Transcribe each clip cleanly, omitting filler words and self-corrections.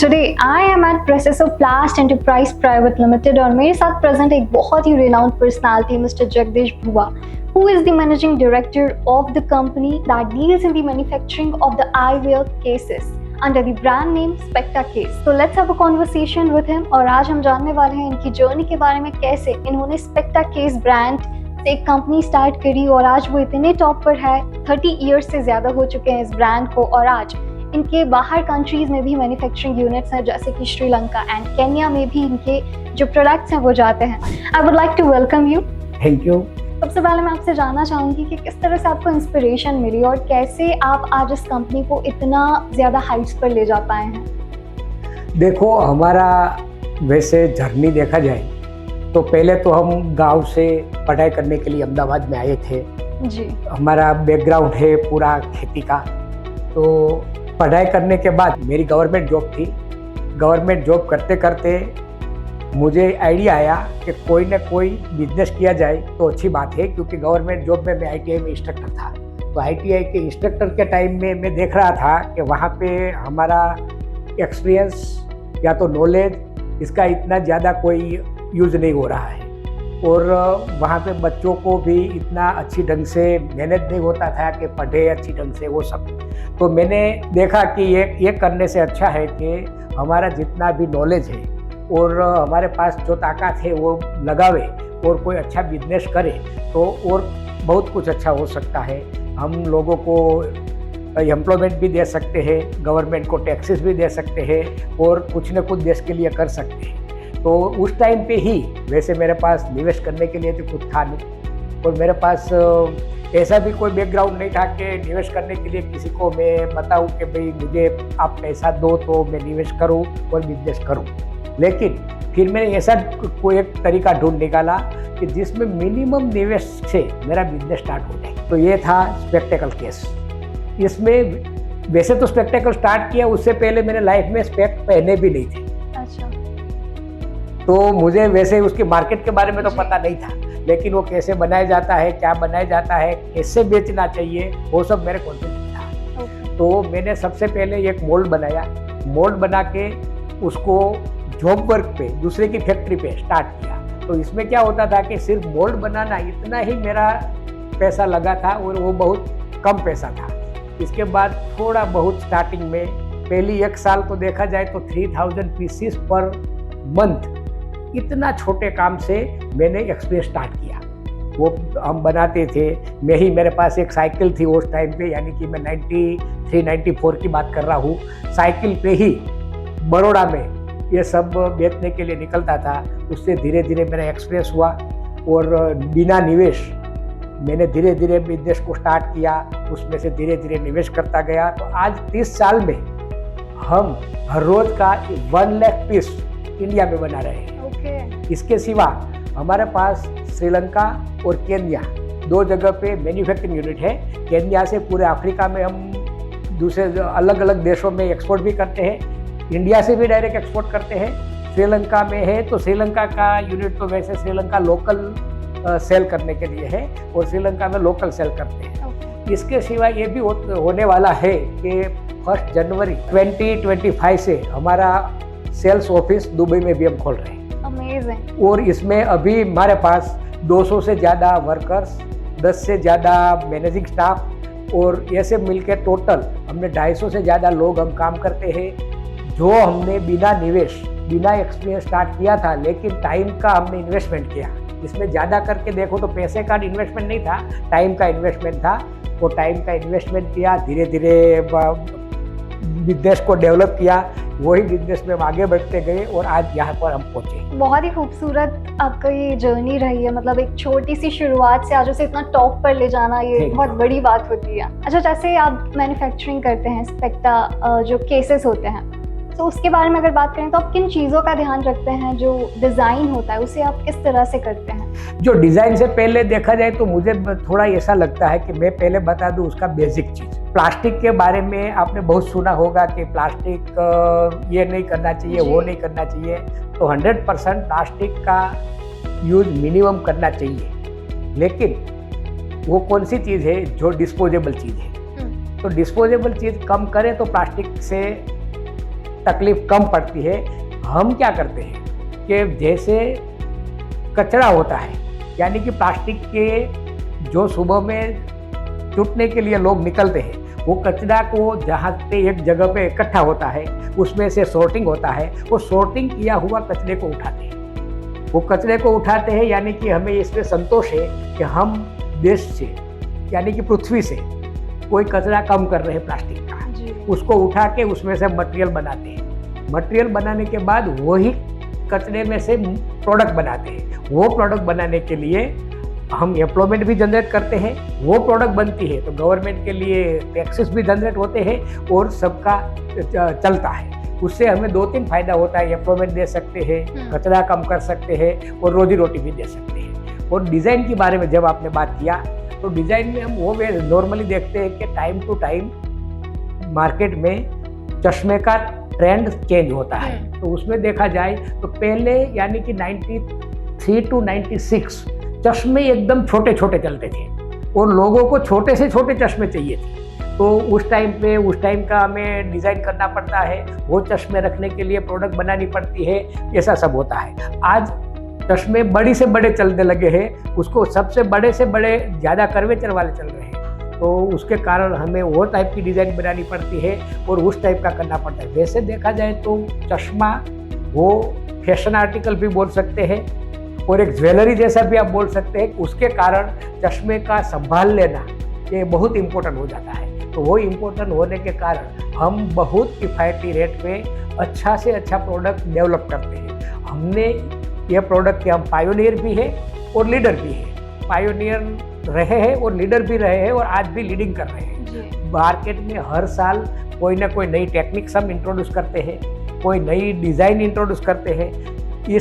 Today I am at premises of plast enterprise private limited और मेरे साथ present एक बहुत ही renowned personality mister Jagdish Bhua, who is the managing director of the company that deals in the manufacturing of the eyewear cases under the brand name Specta Case. So let's have a conversation with him और आज हम जानने वाले हैं इनकी journey के बारे में, कैसे इन्होंने Specta Case ब्रांड से एक कंपनी स्टार्ट करी और आज वो इतने टॉप पर है। 30 ईयर्स से ज़्यादा हो चुके हैं इस ब्रांड को और आज इनके बाहर कंट्रीज में भी मैन्युफैक्चरिंग यूनिट्स हैं, जैसे कि श्रीलंका एंड केन्या में भी इनके जो प्रोडक्ट्स हैं वो जाते हैं। I would like to welcome you. Thank you. सबसे पहले मैं आपसे जानना चाहूँगी कि किस तरह से आपको इंस्पिरेशन मिली और कैसे आप आज इस कंपनी को इतना ज़्यादा हाइट्स पर ले जा पाए हैं। देखो, हमारा वैसे जर्नी देखा जाए तो पहले तो हम गांव से पढ़ाई करने के लिए अहमदाबाद में आए थे जी। हमारा बैकग्राउंड है पूरा खेती का। तो पढ़ाई करने के बाद मेरी गवर्नमेंट जॉब थी। गवर्नमेंट जॉब करते करते मुझे आइडिया आया कि कोई ना कोई बिजनेस किया जाए तो अच्छी बात है, क्योंकि गवर्नमेंट जॉब में मैं ITI में इंस्ट्रक्टर था। तो ITI के इंस्ट्रक्टर के टाइम में मैं देख रहा था कि वहाँ पे हमारा एक्सपीरियंस या तो नॉलेज इसका इतना ज़्यादा कोई यूज़ नहीं हो रहा है और वहाँ पे बच्चों को भी इतना अच्छी ढंग से मैनेज नहीं होता था कि पढ़े अच्छी ढंग से वो सब। तो मैंने देखा कि ये करने से अच्छा है कि हमारा जितना भी नॉलेज है और हमारे पास जो ताकत है वो लगावे और कोई अच्छा बिजनेस करे तो और बहुत कुछ अच्छा हो सकता है। हम लोगों को एम्प्लॉयमेंट भी दे सकते हैं, गवर्नमेंट को टैक्सेस भी दे सकते हैं और कुछ न कुछ देश के लिए कर सकते हैं। तो उस टाइम पे ही वैसे मेरे पास निवेश करने के लिए तो कुछ था नहीं और मेरे पास ऐसा भी कोई बैकग्राउंड नहीं था कि निवेश करने के लिए किसी को मैं बताऊं कि भाई मुझे आप पैसा दो तो मैं निवेश करूं और बिजनेस करूं। लेकिन फिर मैंने ऐसा कोई एक तरीका ढूंढ निकाला कि जिसमें मिनिमम निवेश से मेरा बिजनेस स्टार्ट हो जाए। तो ये था स्पेक्टेकल केस। इसमें वैसे तो स्पेक्टेकल स्टार्ट किया, उससे पहले मैंने लाइफ में स्पेक्ट पहने भी नहीं थे। अच्छा। तो मुझे वैसे उसके मार्केट के बारे में तो पता नहीं था, लेकिन वो कैसे बनाया जाता है, क्या बनाया जाता है, कैसे बेचना चाहिए, वो सब मेरे कॉन्फिडेंस था। तो मैंने सबसे पहले एक मोल्ड बनाया। मोल्ड बना के उसको जॉब वर्क पे दूसरे की फैक्ट्री पे स्टार्ट किया। तो इसमें क्या होता था कि सिर्फ मोल्ड बनाना इतना ही मेरा पैसा लगा था और वो बहुत कम पैसा था। इसके बाद थोड़ा बहुत स्टार्टिंग में पहली 1 साल तो देखा जाए तो 3000 पीसीस पर मंथ, इतना छोटे काम से मैंने एक्सपीरियंस स्टार्ट किया। वो हम बनाते थे, मैं ही, मेरे पास एक साइकिल थी उस टाइम पे, यानी कि मैं 93-94 की बात कर रहा हूँ। साइकिल पे ही बड़ौदा में ये सब बेचने के लिए निकलता था। उससे धीरे धीरे मेरा एक्सपीरियंस हुआ और बिना निवेश मैंने धीरे धीरे बिजनेस को स्टार्ट किया, उसमें से धीरे धीरे निवेश करता गया। तो आज 30 साल में हम हर रोज का 1 लाख पीस इंडिया में बना रहे हैं। इसके सिवा हमारे पास श्रीलंका और केन्या 2 जगह पे मैन्युफैक्चरिंग यूनिट है। केन्या से पूरे अफ्रीका में हम दूसरे अलग अलग देशों में एक्सपोर्ट भी करते हैं। इंडिया से भी डायरेक्ट एक्सपोर्ट करते हैं। श्रीलंका में है तो श्रीलंका का यूनिट तो वैसे श्रीलंका लोकल सेल करने के लिए है और श्रीलंका में लोकल सेल करते हैं। इसके सिवा ये भी होने वाला है कि 1 जनवरी 2025 से हमारा सेल्स ऑफिस दुबई में भी हम खोल रहे हैं। Amazing. और इसमें अभी हमारे पास 200 से ज़्यादा वर्कर्स, 10 से ज़्यादा मैनेजिंग स्टाफ और ऐसे मिलकर टोटल हमने 250 से ज़्यादा लोग हम काम करते हैं। जो हमने बिना निवेश, बिना एक्सपीरियंस स्टार्ट किया था, लेकिन टाइम का हमने इन्वेस्टमेंट किया। इसमें ज़्यादा करके देखो तो पैसे का इन्वेस्टमेंट नहीं था, टाइम का इन्वेस्टमेंट था। वो टाइम का इन्वेस्टमेंट किया, धीरे धीरे बिजनेस को डेवलप किया, वही बिजनेस में हम आगे बढ़ते गए और आज यहाँ पर हम पहुँचे। बहुत ही खूबसूरत आपका ये जर्नी रही है, मतलब एक छोटी सी शुरुआत से आज उसे इतना टॉप पर ले जाना, ये बहुत बड़ी बात होती है। अच्छा, जैसे आप मैन्युफैक्चरिंग करते हैं स्पेक्टा जो केसेस होते हैं, तो उसके बारे में अगर बात करें तो आप किन चीज़ों का ध्यान रखते हैं? जो डिज़ाइन होता है उसे आप किस तरह से करते हैं? जो डिज़ाइन से पहले देखा जाए तो मुझे थोड़ा ऐसा लगता है कि मैं पहले बता दूं उसका बेसिक चीज़। प्लास्टिक के बारे में आपने बहुत सुना होगा कि प्लास्टिक ये नहीं करना चाहिए, वो नहीं करना चाहिए। तो 100% प्लास्टिक का यूज मिनिमम करना चाहिए। लेकिन वो कौन सी चीज़ है जो डिस्पोजेबल चीज़ है, तो डिस्पोजेबल चीज़ कम करें तो प्लास्टिक से तकलीफ कम पड़ती है। हम क्या करते हैं कि जैसे कचरा होता है, यानी कि प्लास्टिक के जो सुबह में छूटने के लिए लोग निकलते हैं, वो कचरा को जहाँ पे एक जगह पे इकट्ठा होता है उसमें से सॉर्टिंग होता है, वो सॉर्टिंग किया हुआ कचरे को उठाते हैं। वो कचरे को उठाते हैं, यानी कि हमें इसमें संतोष है कि हम देश से, यानी कि पृथ्वी से कोई कचरा कम कर रहे हैं प्लास्टिक का। उसको उठा के उसमें से मटेरियल बनाते हैं। मटेरियल बनाने के बाद वही कचरे में से प्रोडक्ट बनाते हैं। वो प्रोडक्ट बनाने के लिए हम एम्प्लॉयमेंट भी जनरेट करते हैं। वो प्रोडक्ट बनती है तो गवर्नमेंट के लिए टैक्सेस भी जनरेट होते हैं और सबका चलता है। उससे हमें 2-3 फायदा होता है। एम्प्लॉयमेंट दे सकते हैं, कचरा कम कर सकते हैं और रोजी रोटी भी दे सकते हैं। और डिज़ाइन के बारे में जब आपने बात किया तो डिज़ाइन में हम वो नॉर्मली देखते हैं कि टाइम टू टाइम मार्केट में चश्मे का ट्रेंड चेंज होता है। तो उसमें देखा जाए तो पहले यानी कि 93 to 96 चश्मे एकदम छोटे छोटे चलते थे और लोगों को छोटे से छोटे चश्मे चाहिए थे। तो उस टाइम का हमें डिज़ाइन करना पड़ता है, वो चश्मे रखने के लिए प्रोडक्ट बनानी पड़ती है, ऐसा सब होता है। आज चश्मे बड़ी से बड़े चलने लगे हैं, उसको सबसे बड़े से बड़े ज़्यादा कर्वेचर वाले चल रहे हैं। तो उसके कारण हमें वो टाइप की डिज़ाइन बनानी पड़ती है और उस टाइप का करना पड़ता है। वैसे देखा जाए तो चश्मा वो फैशन आर्टिकल भी बोल सकते हैं और एक ज्वेलरी जैसा भी आप बोल सकते हैं। उसके कारण चश्मे का संभाल लेना ये बहुत इम्पोर्टेंट हो जाता है। तो वो इम्पोर्टेंट होने के कारण हम बहुत किफ़ायती रेट पे अच्छा से अच्छा प्रोडक्ट डेवलप करते हैं। हमने ये प्रोडक्ट के हम पायोनियर भी है और लीडर भी है। पायोनियर रहे हैं और लीडर भी रहे हैं और आज भी लीडिंग कर रहे हैं। मार्केट में हर साल कोई ना कोई नई टेक्निक्स हम इंट्रोड्यूस करते हैं, कोई नई डिज़ाइन इंट्रोड्यूस करते हैं। ये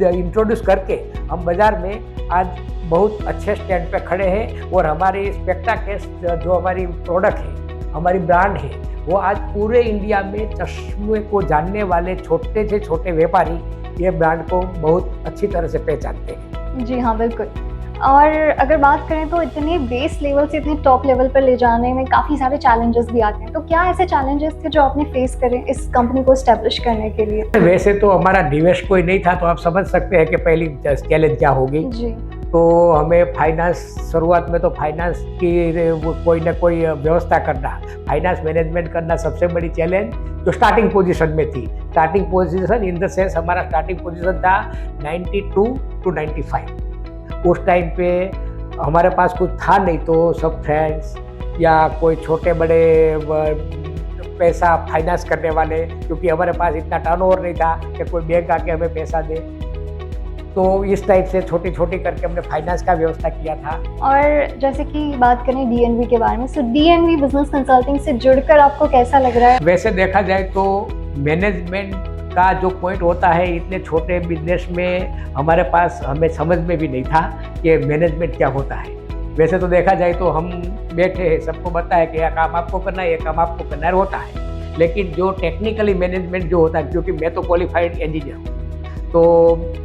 इंट्रोड्यूस करके हम बाज़ार में आज बहुत अच्छे स्टैंड पे खड़े हैं और हमारी स्पेक्टाकेस जो हमारी प्रोडक्ट है, हमारी ब्रांड है, वो आज पूरे इंडिया में चश्मे को जानने वाले छोटे से छोटे व्यापारी ये ब्रांड को बहुत अच्छी तरह से पहचानते हैं। जी हाँ, बिल्कुल। और अगर बात करें तो इतने बेस लेवल से इतने टॉप लेवल पर ले जाने में काफ़ी सारे चैलेंजेस भी आते हैं। तो क्या ऐसे चैलेंजेस थे जो आपने फेस करे इस कंपनी को एस्टेब्लिश करने के लिए? वैसे तो हमारा निवेश कोई नहीं था, तो आप समझ सकते हैं कि पहली चैलेंज क्या होगी। जी। तो हमें फाइनेंस, शुरुआत में तो फाइनेंस की कोई ना कोई व्यवस्था करना, फाइनेंस मैनेजमेंट करना सबसे बड़ी चैलेंज जो स्टार्टिंग पोजीशन में थी। Starting position in the sense हमारा स्टार्टिंग पोजीशन था 92 to 95। उस टाइम पे हमारे पास कुछ था नहीं, तो सब फ्रेंड्स या कोई छोटे बड़े पैसा फाइनेंस करने वाले, क्योंकि हमारे पास इतना टर्नओवर नहीं था कि कोई बैंक आके हमें पैसा दे, तो इस टाइप से छोटी छोटी करके हमने फाइनेंस का व्यवस्था किया था। और जैसे कि बात करें डीएनवी के बारे में, सो डीएनवी बिजनेस कंसल्टिंग से जुड़कर आपको कैसा लग रहा है? वैसे देखा जाए तो मैनेजमेंट का जो पॉइंट होता है, इतने छोटे बिजनेस में हमारे पास हमें समझ में भी नहीं था कि मैनेजमेंट क्या होता है। वैसे तो देखा जाए तो हम बैठे हैं, सबको पता है कि यह काम आपको करना है, यह काम आपको करना होता है, लेकिन जो टेक्निकली मैनेजमेंट जो होता है, क्योंकि मैं तो क्वालिफाइड इंजीनियर हूँ, तो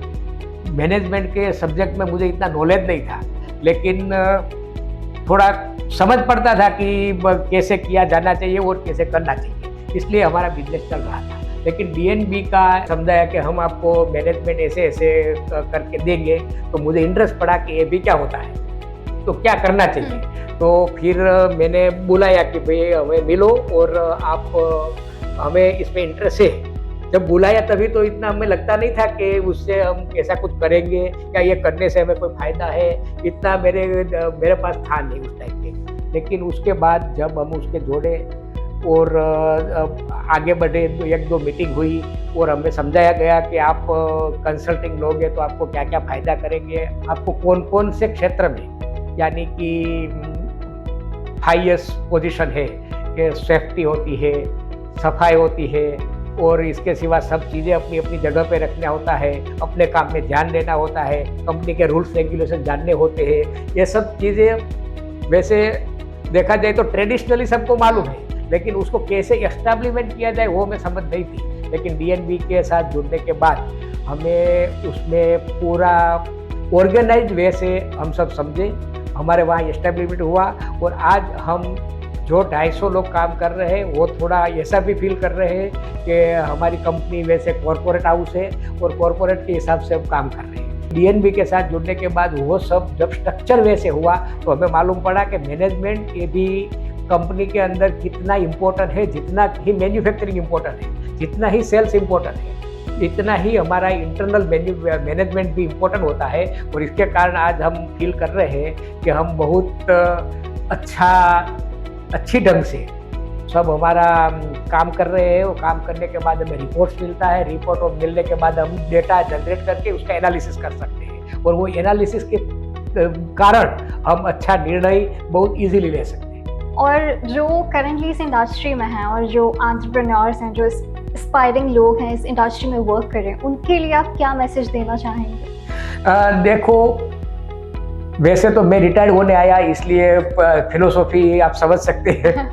मैनेजमेंट के सब्जेक्ट में मुझे इतना नॉलेज नहीं था, लेकिन थोड़ा समझ पड़ता था कि कैसे किया जाना चाहिए और कैसे करना चाहिए, इसलिए हमारा बिजनेस चल रहा था। लेकिन डीएनबी का समझाया कि हम आपको मैनेजमेंट ऐसे ऐसे करके देंगे, तो मुझे इंटरेस्ट पड़ा कि ये भी क्या होता है, तो क्या करना चाहिए। तो फिर मैंने बुलाया कि भाई हमें मिलो और आप हमें इसमें इंटरेस्ट है। जब बुलाया तभी तो इतना हमें लगता नहीं था कि उससे हम ऐसा कुछ करेंगे या ये करने से हमें कोई फ़ायदा है, इतना मेरे पास था नहीं उस टाइम पे। लेकिन उसके बाद जब हम उसके जोड़े और आगे बढ़े, 1-2 मीटिंग हुई और हमें समझाया गया कि आप कंसल्टिंग लोगे तो आपको क्या क्या फ़ायदा करेंगे, आपको कौन कौन से क्षेत्र में, यानी कि 5 years पोजीशन है कि सेफ्टी होती है, सफाई होती है, और इसके सिवा सब चीज़ें अपनी अपनी जगह पे रखना होता है, अपने काम में ध्यान देना होता है, कंपनी के रूल्स रेगुलेशन जानने होते हैं। ये सब चीज़ें वैसे देखा जाए तो ट्रेडिशनली सबको मालूम है, लेकिन उसको कैसे एस्टैब्लिशमेंट किया जाए वो मैं समझ नहीं थी। लेकिन डीएनबी के साथ जुड़ने के बाद हमें उसमें पूरा ऑर्गेनाइज्ड वे से हम सब समझे, हमारे वहाँ एस्टैब्लिशमेंट हुआ और आज हम जो 250 लोग काम कर रहे हैं वो थोड़ा ऐसा भी फील कर रहे हैं कि हमारी कंपनी वैसे कॉरपोरेट हाउस है और कॉरपोरेट के हिसाब से हम काम कर रहे हैं। डीएनबी के साथ जुड़ने के बाद वो सब जब स्ट्रक्चर वैसे हुआ तो हमें मालूम पड़ा कि मैनेजमेंट ये भी कंपनी के अंदर कितना इम्पोर्टेंट है, जितना ही मैन्युफैक्चरिंग इम्पोर्टेंट है, जितना ही सेल्स इम्पोर्टेंट है, इतना ही हमारा इंटरनल मैनेजमेंट भी इम्पोर्टेंट होता है। और इसके कारण आज हम फील कर रहे हैं कि हम बहुत अच्छी ढंग से सब हमारा काम कर रहे हैं। वो काम करने के बाद हमें रिपोर्ट्स मिलता है, रिपोर्ट मिलने के बाद हम डेटा जनरेट करके उसका एनालिसिस कर सकते हैं और वो एनालिसिस के कारण हम अच्छा निर्णय बहुत इजीली ले सकते हैं। और जो करंटली इस इंडस्ट्री में हैं और जो एंटरप्रेन्योर्स हैं, जो एस्पायरिंग लोग हैं इस इंडस्ट्री में वर्क कर रहे हैं, उनके लिए आप क्या मैसेज देना चाहेंगे? देखो, वैसे तो मैं रिटायर्ड होने आया, इसलिए फिलोसॉफी आप समझ सकते हैं।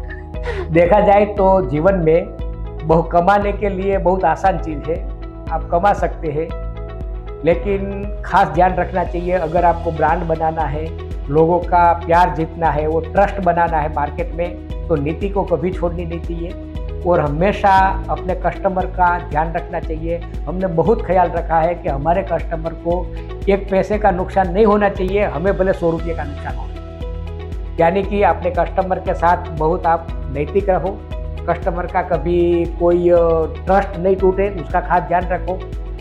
देखा जाए तो जीवन में कमाने के लिए बहुत आसान चीज़ है, आप कमा सकते हैं, लेकिन खास ध्यान रखना चाहिए अगर आपको ब्रांड बनाना है, लोगों का प्यार जीतना है, वो ट्रस्ट बनाना है मार्केट में, तो नीति को कभी छोड़नी नहीं चाहिए और हमेशा अपने कस्टमर का ध्यान रखना चाहिए। हमने बहुत ख्याल रखा है कि हमारे कस्टमर को एक पैसे का नुकसान नहीं होना चाहिए, हमें भले 100 रुपये का नुकसान हो। यानी कि अपने कस्टमर के साथ बहुत आप नैतिक रहो, कस्टमर का कभी कोई ट्रस्ट नहीं टूटे, उसका खास ध्यान रखो,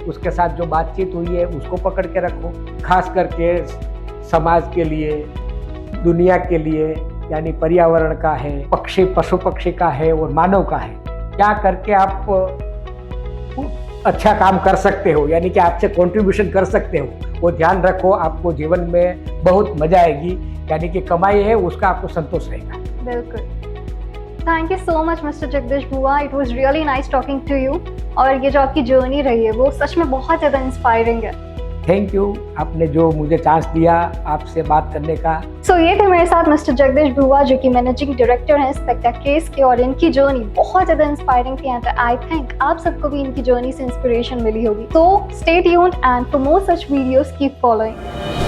उसके साथ जो बातचीत हुई है उसको पकड़ के रखो, खास करके समाज के लिए, दुनिया के लिए, यानी पर्यावरण का है, पशु पक्षी का है और मानव का है, क्या करके आप अच्छा काम कर सकते हो, यानी कि आपसे कंट्रीब्यूशन कर सकते हो, वो ध्यान रखो। आपको जीवन में बहुत मजा आएगी, यानी कि कमाई है उसका आपको संतोष रहेगा। बिल्कुल। Thank you so much mister Jagdish Bua, it was really nice talking to you. और ये जो आपकी जर्नी रही है वो सच में बहुत ज़्यादा इंस्पायरिंग है। थैंक यू, आपने जो मुझे चांस दिया आपसे बात करने का। ये थे मेरे साथ मिस्टर जगदीश बुआ, जो कि मैनेजिंग डायरेक्टर हैं स्पेक्टाकेस के, और इनकी जर्नी बहुत ज़्यादा इंस्पायरिंग थी एंड आई थिंक आप सबको भी इनकी जर्नी से इंस्पिरेशन मिली होगी। तो stay tuned and for more such videos keep following.